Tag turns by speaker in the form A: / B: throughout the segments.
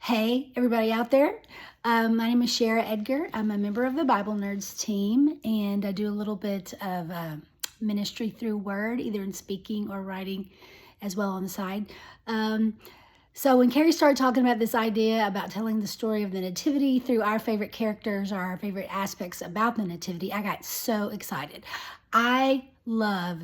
A: Hey, everybody out there. My name is Sherra Edgar. I'm a member of the Bible Nerds team, and I do a little bit of ministry through word, either in speaking or writing as well on the side. So when Carrie started talking about this idea about telling the story of the Nativity through our favorite characters or our favorite aspects about the Nativity, I got so excited. I love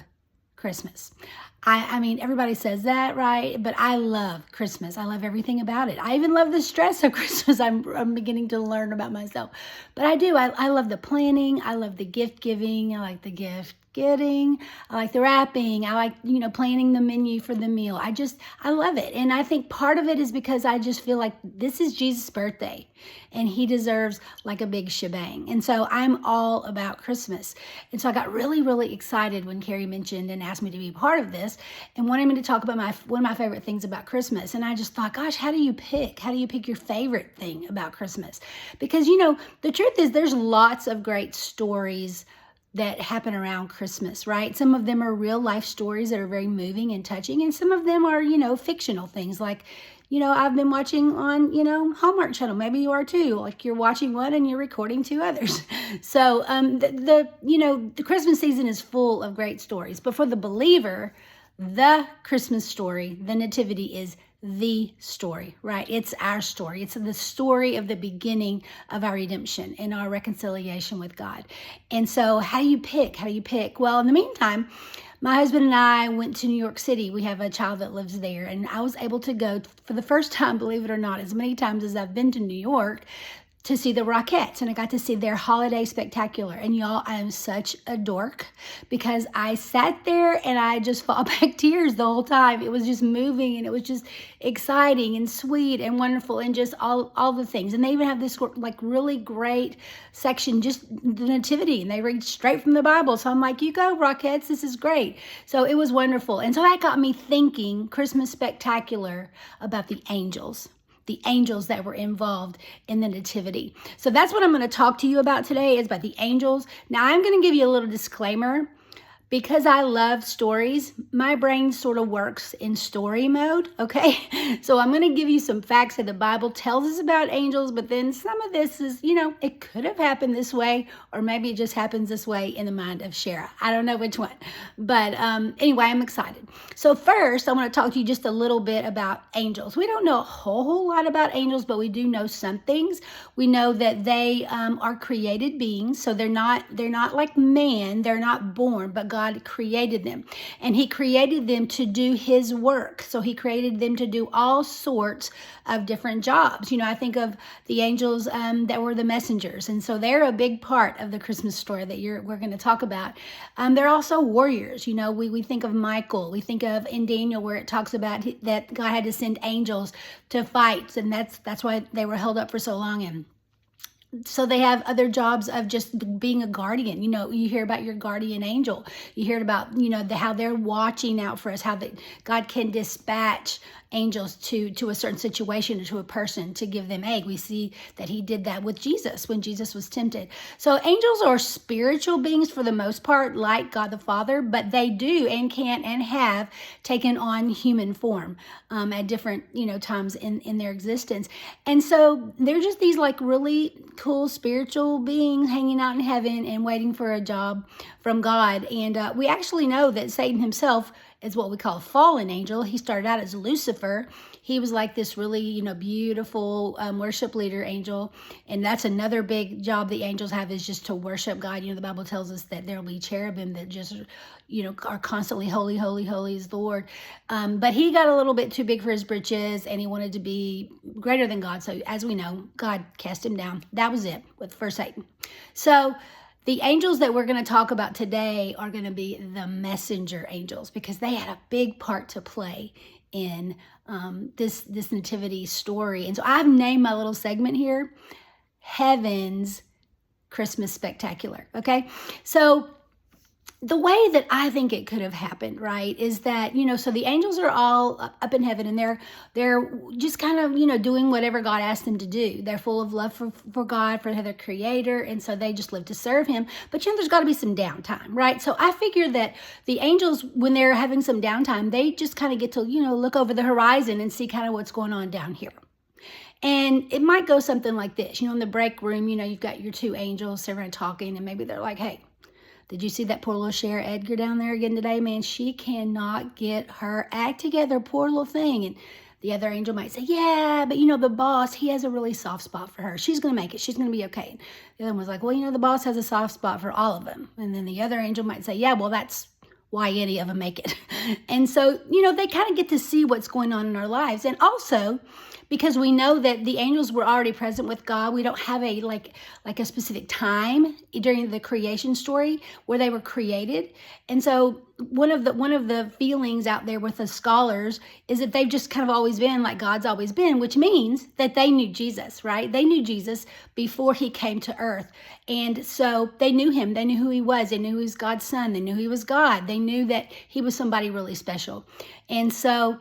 A: Christmas. I mean, everybody says that, right? But I love Christmas. I love everything about it. I even love the stress of Christmas. I'm beginning to learn about myself. But I do. I love the planning. I love the gift giving. I like the gift getting. I like the wrapping. I like, planning the menu for the meal. I love it. And I think part of it is because I just feel like this is Jesus' birthday and he deserves like a big shebang. And so I'm all about Christmas. And so I got really, really excited when Carrie mentioned and asked me to be part of this and wanted me to talk about one of my favorite things about Christmas. And I just thought, gosh, how do you pick your favorite thing about Christmas? Because, the truth is there's lots of great stories that happen around Christmas, right? Some of them are real life stories that are very moving and touching. And some of them are, fictional things like, I've been watching on, Hallmark Channel. Maybe you are too. Like you're watching one and you're recording two others. So the Christmas season is full of great stories. But for the believer, the Christmas story, the Nativity, is the story, right? It's our story. It's the story of the beginning of our redemption and our reconciliation with God. And so how do you pick? Well, in the meantime, my husband and I went to New York City. We have a child that lives there, and I was able to go for the first time, believe it or not, as many times as I've been to New York, to see the Rockettes, and I got to see their holiday spectacular. And y'all, I am such a dork because I sat there and I just fought back tears the whole time. It was just moving and it was just exciting and sweet and wonderful and just all the things. And they even have this like really great section, just the Nativity, and they read straight from the Bible. So I'm like, you go Rockettes, this is great. So it was wonderful. And so that got me thinking Christmas spectacular about the angels that were involved in the Nativity. So that's what I'm going to talk to you about today, is about the angels. Now, I'm going to give you a little disclaimer. Because I love stories, my brain sort of works in story mode, okay? So I'm going to give you some facts that the Bible tells us about angels, but then some of this is, it could have happened this way, or maybe it just happens this way in the mind of Sherra. I don't know which one. But anyway, I'm excited. So first, I want to talk to you just a little bit about angels. We don't know a whole lot about angels, but we do know some things. We know that they are created beings, so they're not like man, they're not born, but God created them, and he created them to do his work. So he created them to do all sorts of different jobs. I think of the angels that were the messengers, and so they're a big part of the Christmas story that we're going to talk about. They're also warriors. We think of Michael, we think of in Daniel where it talks about that God had to send angels to fight, and that's why they were held up for so long. And so they have other jobs of just being a guardian. You hear about your guardian angel. You hear about, how they're watching out for us, how God can dispatch angels to a certain situation or to a person to give them aid. We see that he did that with Jesus when Jesus was tempted. So angels are spiritual beings for the most part, like God the Father, but they do and can and have taken on human form at different, times in their existence. And so they're just these like really cool spiritual beings hanging out in heaven and waiting for a job from God. And we actually know that Satan himself is what we call a fallen angel. He started out as Lucifer. He was like this really, beautiful worship leader angel. And that's another big job the angels have, is just to worship God. The Bible tells us that there will be cherubim that just, are constantly holy, holy, holy is the Lord. But he got a little bit too big for his britches and he wanted to be greater than God. So as we know, God cast him down. That was it for Satan. So the angels that we're going to talk about today are going to be the messenger angels, because they had a big part to play in this nativity story. And so I've named my little segment here, Heaven's Christmas Spectacular. Okay. So the way that I think it could have happened, right, is that, so the angels are all up in heaven and they're just kind of, doing whatever God asked them to do. They're full of love for God, for their creator. And so they just live to serve him. But, there's got to be some downtime, right? So I figured that the angels, when they're having some downtime, they just kind of get to, look over the horizon and see kind of what's going on down here. And it might go something like this. In the break room, you've got your two angels sitting around talking, and maybe they're like, hey, did you see that poor little Sherra Edgar down there again today? Man, she cannot get her act together, poor little thing. And the other angel might say, yeah, but the boss, he has a really soft spot for her. She's going to make it. She's going to be okay. And the other one was like, well, the boss has a soft spot for all of them. And then the other angel might say, yeah, well, that's why any of them make it. And so, they kind of get to see what's going on in our lives. And also, because we know that the angels were already present with God, we don't have a like a specific time during the creation story where they were created. And so one of the feelings out there with the scholars is that they've just kind of always been like God's always been, which means that they knew Jesus, right? They knew Jesus before he came to earth. And so they knew him. They knew who he was. They knew he was God's son. They knew he was God. They knew that he was somebody really special. And so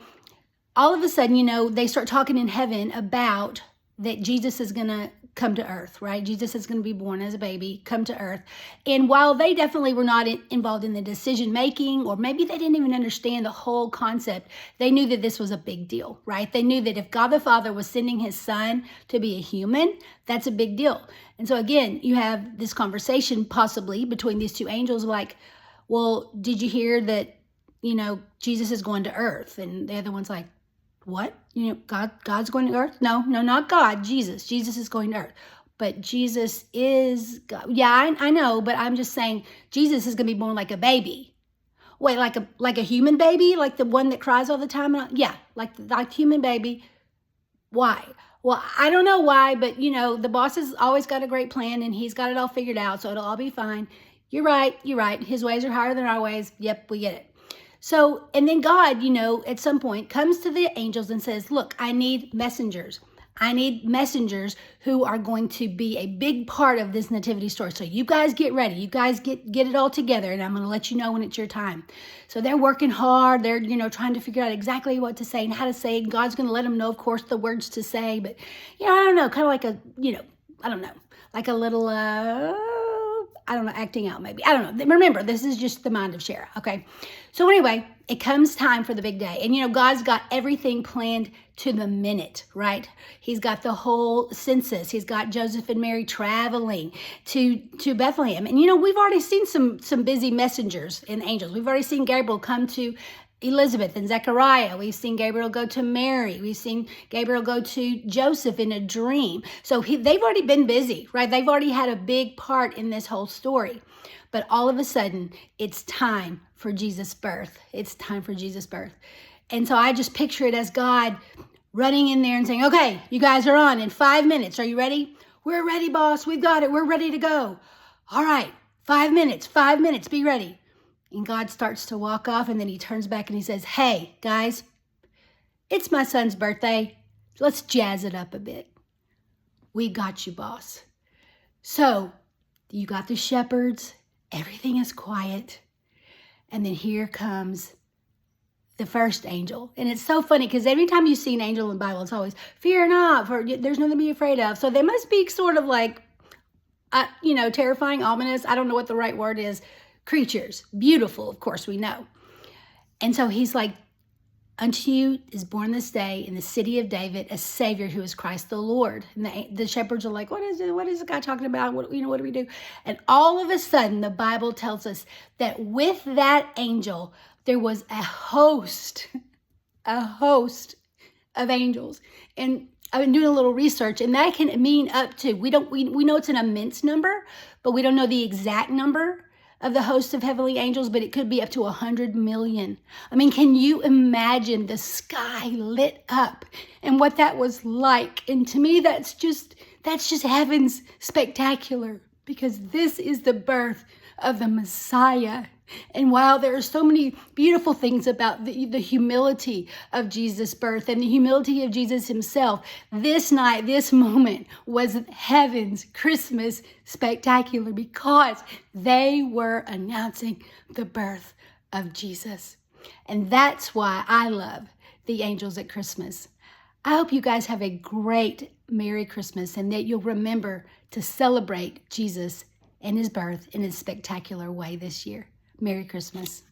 A: all of a sudden, they start talking in heaven about that Jesus is going to come to earth, right? Jesus is going to be born as a baby, come to earth. And while they definitely were not involved in the decision making, or maybe they didn't even understand the whole concept, they knew that this was a big deal, right? They knew that if God the Father was sending his son to be a human, that's a big deal. And so again, you have this conversation possibly between these two angels like, well, did you hear that, Jesus is going to earth? And the other one's like, what? God's going to earth? No, not God. Jesus is going to earth. But Jesus is God. Yeah, I know, but I'm just saying Jesus is going to be born like a baby. Wait, like a human baby? Like the one that cries all the time? Yeah, like human baby. Why? Well, I don't know why, but the boss has always got a great plan and he's got it all figured out, so it'll all be fine. You're right. His ways are higher than our ways. Yep, we get it. So, and then God, at some point comes to the angels and says, look, I need messengers. I need messengers who are going to be a big part of this nativity story. So you guys get ready. You guys get it all together, and I'm going to let you know when it's your time. So they're working hard. They're, trying to figure out exactly what to say and how to say it. And God's going to let them know, of course, the words to say. But, I don't know, kind of like like a little, acting out maybe. I don't know. Remember, this is just the mind of Sherra, okay? So anyway, it comes time for the big day. And, God's got everything planned to the minute, right? He's got the whole census. He's got Joseph and Mary traveling to Bethlehem. And, we've already seen some busy messengers and angels. We've already seen Gabriel come to Elizabeth and Zechariah. We've seen Gabriel go to Mary. We've seen Gabriel go to Joseph in a dream. So they've already been busy, right? They've already had a big part in this whole story. But all of a sudden, it's time for Jesus' birth. It's time for Jesus' birth. And so I just picture it as God running in there and saying, okay, you guys are on in 5 minutes. Are you ready? We're ready, boss. We've got it. We're ready to go. All right, 5 minutes, be ready. And God starts to walk off, and then he turns back and he says, hey, guys, it's my son's birthday. Let's jazz it up a bit. We got you, boss. So you got the shepherds. Everything is quiet. And then here comes the first angel. And it's so funny because every time you see an angel in the Bible, it's always, fear not, for there's nothing to be afraid of. So they must be sort of like, terrifying, ominous. I don't know what the right word is. Creatures, beautiful, of course, we know. And so he's like, unto you is born this day in the city of David a Savior who is Christ the Lord. And the shepherds are like, what is it? What is the guy talking about? What do we do? And all of a sudden, the Bible tells us that with that angel, there was a host of angels. And I've been doing a little research, and that can mean up to, we know it's an immense number, but we don't know the exact number of the host of heavenly angels, but it could be up to 100 million. I mean, can you imagine the sky lit up and what that was like? And to me, that's just heaven's spectacular, because this is the birth of the Messiah. And while there are so many beautiful things about the humility of Jesus' birth and the humility of Jesus himself, this night, this moment was heaven's Christmas spectacular, because they were announcing the birth of Jesus. And that's why I love the angels at Christmas. I hope you guys have a great Merry Christmas, and that you'll remember to celebrate Jesus and his birth in a spectacular way this year. Merry Christmas.